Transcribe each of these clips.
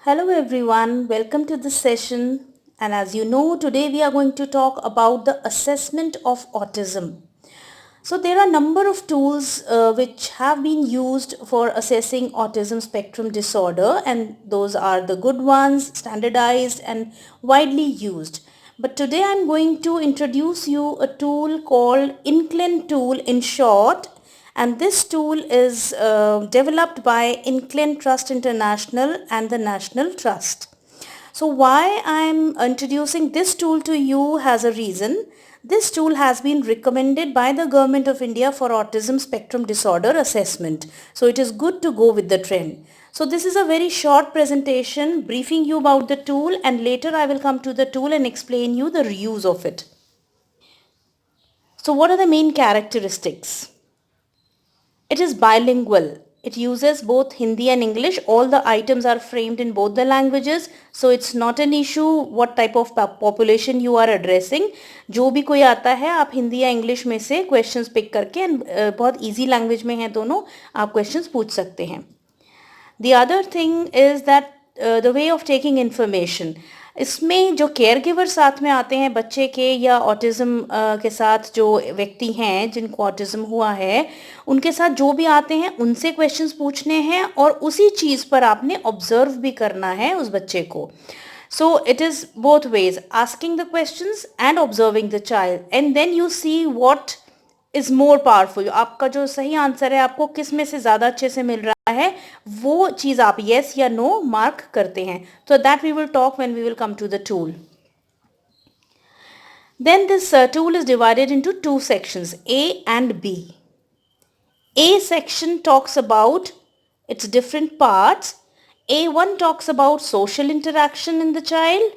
Hello everyone, welcome to this session. And as you know, today we are going to talk about the assessment of autism. So there are a number of tools which have been used for assessing autism spectrum disorder, and those are the good ones, standardized and widely used. But today I'm going to introduce you a tool called INCLIN tool in short, and this tool is developed by INCLIN Trust International and the National Trust. So why I'm introducing this tool to you has a reason. This tool has been recommended by the Government of India for autism spectrum disorder assessment. So it is good to go with the trend. So this is a very short presentation briefing you about the tool, and later I will come to the tool and explain you the use of it. So what are the main characteristics? It is bilingual. It uses both Hindi and English. All the items are framed in both the languages. So it's not an issue what type of population you are addressing. जो भी कोई आता है आप हिंदी या English में से questions pick करके बहुत इजी लैंग्वेज में हैं दोनों आप क्वेश्चंस पूछ सकते हैं. The other thing is that the way of taking information. इसमें जो केयर गिवर साथ में आते हैं बच्चे के या ऑटिज्म के साथ जो व्यक्ति हैं जिनको ऑटिज्म हुआ है उनके साथ जो भी आते हैं उनसे क्वेश्चंस पूछने हैं और उसी चीज़ पर आपने ऑब्जर्व भी करना है उस बच्चे को. So it is both ways, asking the questions and observing the child, and then you see what is more powerful. आपका जो सही आंसर है आपको किस में से ज़्यादा अच्छे से मिल रहा है वो चीज़ आप yes या no मार्क करते हैं. So that we will talk when we will come to the tool. Then this tool is divided into two sections, A and B. A section talks about its different parts. A1 talks about social interaction in the child.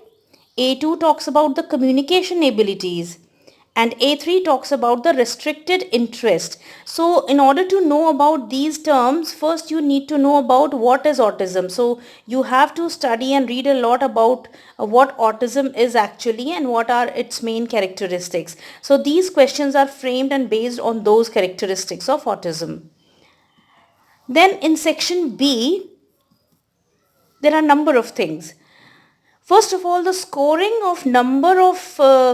A2 talks about the communication abilities. And A3 talks about the restricted interest. So in order to know about these terms, first you need to know about what is autism. So you have to study and read a lot about what autism is actually and what are its main characteristics. So these questions are framed and based on those characteristics of autism. Then in section B, there are a number of things. First of all, the scoring of number of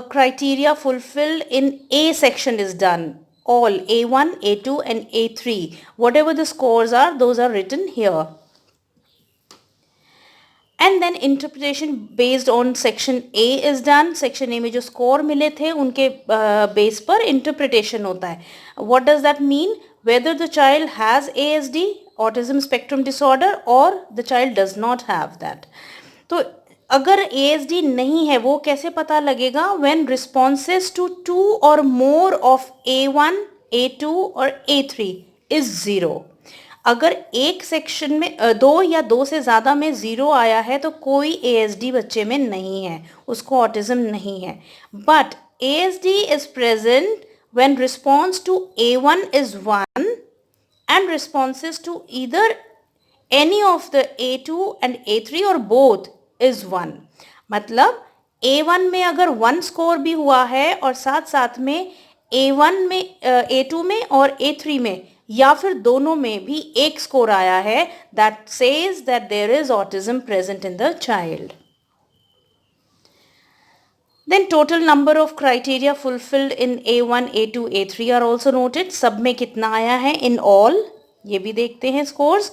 criteria fulfilled in A section is done. All A1, A2 and A3. Whatever the scores are, those are written here. And then interpretation based on section A is done. Section A में जो score मिले थे उनके base पर interpretation होता है. What does that mean? Whether the child has ASD, autism spectrum disorder, or the child does not have that. तो अगर ASD नहीं है वो कैसे पता लगेगा? When responses to two or more of A1, A2 और A3 is 0. अगर एक सेक्शन में दो या दो से ज़्यादा में 0 आया है तो कोई ASD बच्चे में नहीं है, उसको ऑटिज्म नहीं है. But ASD is present when response to A1 is 1 and responses to either any of the A2 and A3 or both is 1. मतलब A1 में अगर 1 स्कोर भी हुआ है और साथ साथ में A1 में A2 में और A3 में या फिर दोनों में भी एक स्कोर आया है, that says that there is autism present in the child. Then total number of criteria fulfilled in A1, A2, A3 are also noted. सब में कितना आया है in all, ये भी देखते हैं scores.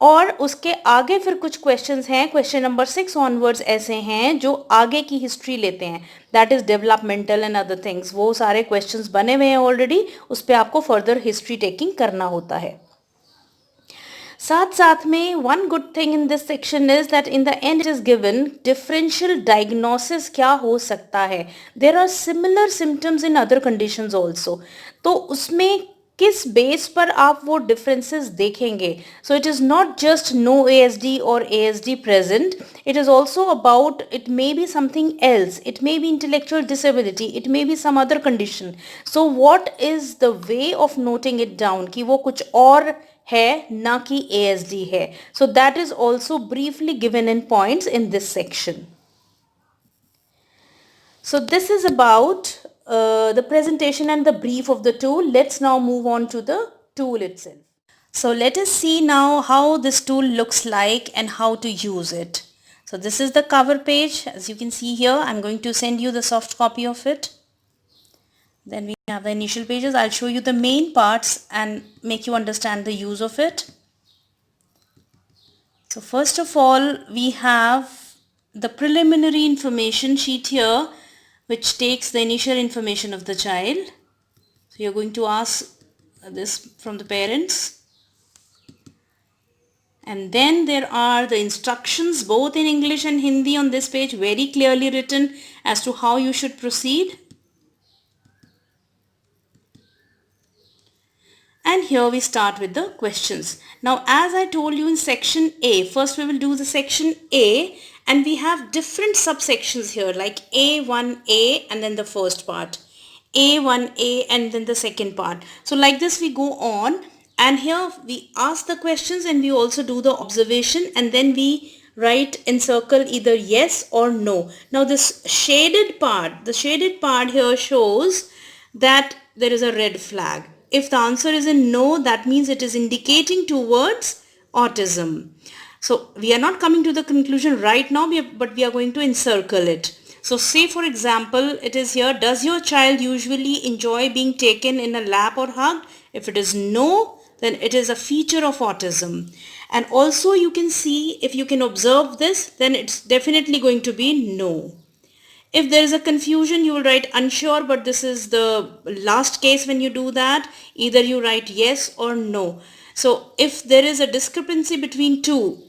और उसके आगे फिर कुछ क्वेश्चंस हैं, क्वेश्चन नंबर 6 ऑनवर्ड्स ऐसे हैं जो आगे की हिस्ट्री लेते हैं, that is developmental and other things. वो सारे क्वेश्चंस बने हुए हैं ऑलरेडी, उस पर आपको फर्दर हिस्ट्री टेकिंग करना होता है. साथ साथ में one good thing in this section is that in the end it is given differential diagnosis क्या हो सकता है. There are similar symptoms in other conditions also, तो उसमें किस बेस पर आप वो डिफरेंसेस देखेंगे. So it is not just no ASD और ASD present, it is also about, it may be something else, it may be intellectual disability, it may be some other condition. So what is the way of noting it down कि वो कुछ और है ना कि ASD है. So that is also briefly given in points in this section. So this is about the presentation and the brief of the tool. Let's now move on to the tool itself. So let us see now how this tool looks like and how to use it. So this is the cover page. As you can see here, I'm going to send you the soft copy of it. Then we have the initial pages. I'll show you the main parts and make you understand the use of it. So first of all, we have the preliminary information sheet here, which takes the initial information of the child. So you're going to ask this from the parents. And then there are the instructions both in English and Hindi on this page, very clearly written as to how you should proceed. And here we start with the questions. Now, as I told you in section A, first we will do the section A, and we have different subsections here like A1A and then the first part, A1A and then the second part. So like this we go on, and here we ask the questions and we also do the observation, and then we write in circle either yes or no. Now this shaded part, the shaded part here shows that there is a red flag. If the answer is in no, that means it is indicating towards autism. So we are not coming to the conclusion right now, but we are going to encircle it. So say for example, it is here, does your child usually enjoy being taken in a lap or hugged? If it is no, then it is a feature of autism. And also you can see, if you can observe this, then it's definitely going to be no. If there is a confusion, you will write unsure, but this is the last case when you do that. Either you write yes or no. So if there is a discrepancy between two,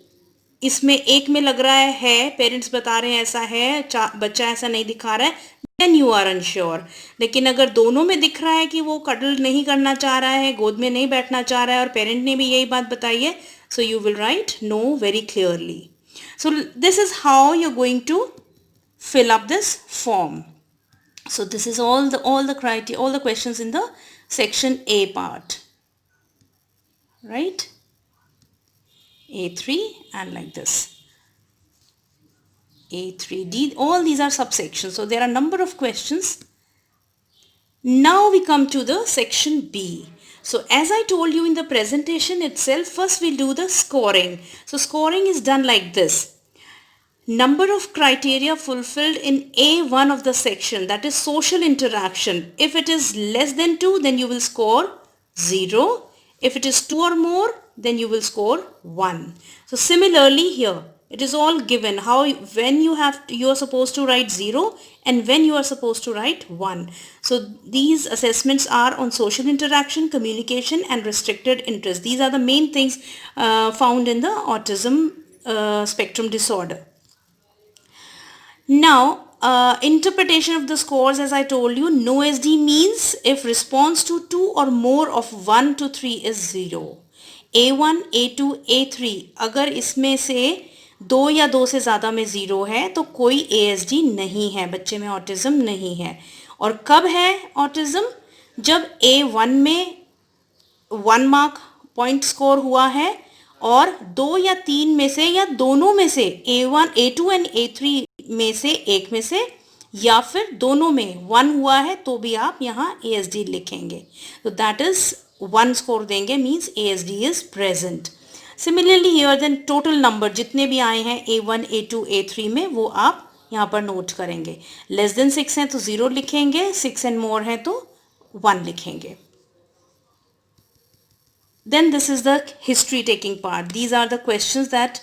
इसमें एक में लग रहा है parents बता रहे हैं ऐसा है, बच्चा ऐसा नहीं दिखा रहा है, then you are unsure. लेकिन अगर दोनों में दिख रहा है कि वो कडल नहीं करना चाह रहा है, गोद में नहीं बैठना चाह रहा है और पेरेंट ने भी यही बात बताई है, so you will write no very clearly. So this is how you're going to fill up this form. So this is all the criteria, all the questions in the section A part, right? A3 and like this. A3D, all these are subsections. So there are a number of questions. Now we come to the section B. So as I told you in the presentation itself, first we'll do the scoring. So scoring is done like this. Number of criteria fulfilled in A1 of the section, that is social interaction. If it is less than 2, then you will score 0. If it is 2 or more, then you will score 1. So similarly here, it is all given how when you are supposed to write 0 and when you are supposed to write 1. So these assessments are on social interaction, communication and restricted interest. These are the main things found in the autism spectrum disorder. Now, interpretation of the scores, as I told you, no SD means if response to 2 or more of 1 to 3 is 0. A1, A2, A3, अगर इसमें से 2 या 2 से ज़्यादा में 0 है तो कोई ASD नहीं है, बच्चे में ऑटिज़म नहीं है. और कब है ऑटिज़म? जब A1 में 1 मार्क पॉइंट स्कोर हुआ है और 2 या 3 में से या दोनों में से A1, A2 एंड A3 में से एक में से या फिर दोनों में 1 हुआ है तो भी आप यहाँ ASD लिखेंगे. तो दैट इज 1 स्कोर देंगे, means ASD is present. Similarly here then total number जितने भी आए हैं A1, A2, A3 में वो आप यहाँ पर नोट करेंगे. लेस देन 6 हैं तो 0 लिखेंगे, 6 एंड मोर हैं तो 1 लिखेंगे. Then this is the history taking part. These are the questions that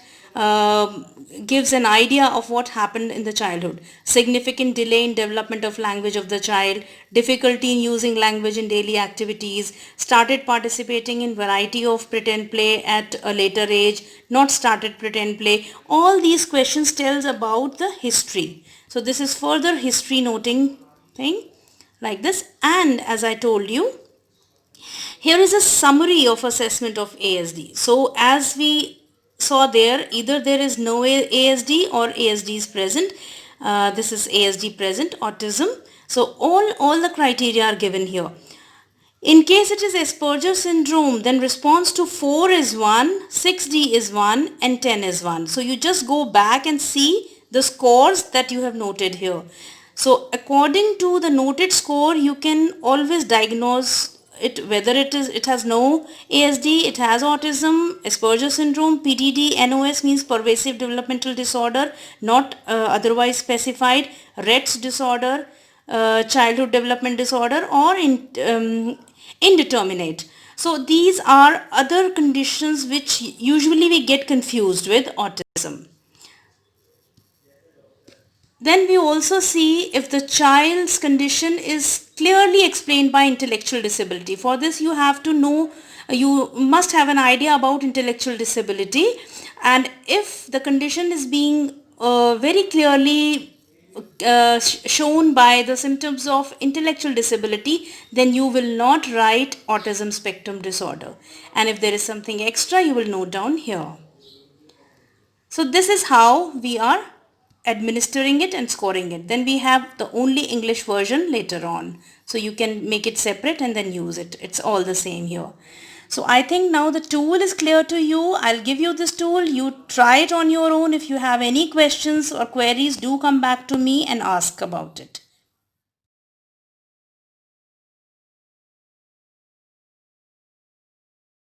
gives an idea of what happened in the childhood. Significant delay in development of language of the child, difficulty in using language in daily activities, started participating in variety of pretend play at a later age, not started pretend play. All these questions tells about the history. So this is further history noting thing like this. And as I told you, here is a summary of assessment of ASD. So as we saw there, either there is no ASD or ASD is present. This is ASD present, autism. So all the criteria are given here. In case it is Asperger syndrome, then response to 4 is 1, 6D is 1 and 10 is 1. So you just go back and see the scores that you have noted here. So according to the noted score, you can always diagnose whether it has no ASD, it has autism, Asperger syndrome, PDD, NOS means pervasive developmental disorder, not otherwise specified, Rett's disorder, childhood development disorder, or indeterminate. So these are other conditions which usually we get confused with autism. Then we also see if the child's condition is clearly explained by intellectual disability. For this you have to know, you must have an idea about intellectual disability, and if the condition is being very clearly shown by the symptoms of intellectual disability, then you will not write autism spectrum disorder. And if there is something extra, you will note down here. So this is how we are administering it and scoring it. Then we have the only English version later on. So you can make it separate and then use it. It's all the same here. So I think now the tool is clear to you. I'll give you this tool. You try it on your own. If you have any questions or queries, do come back to me and ask about it.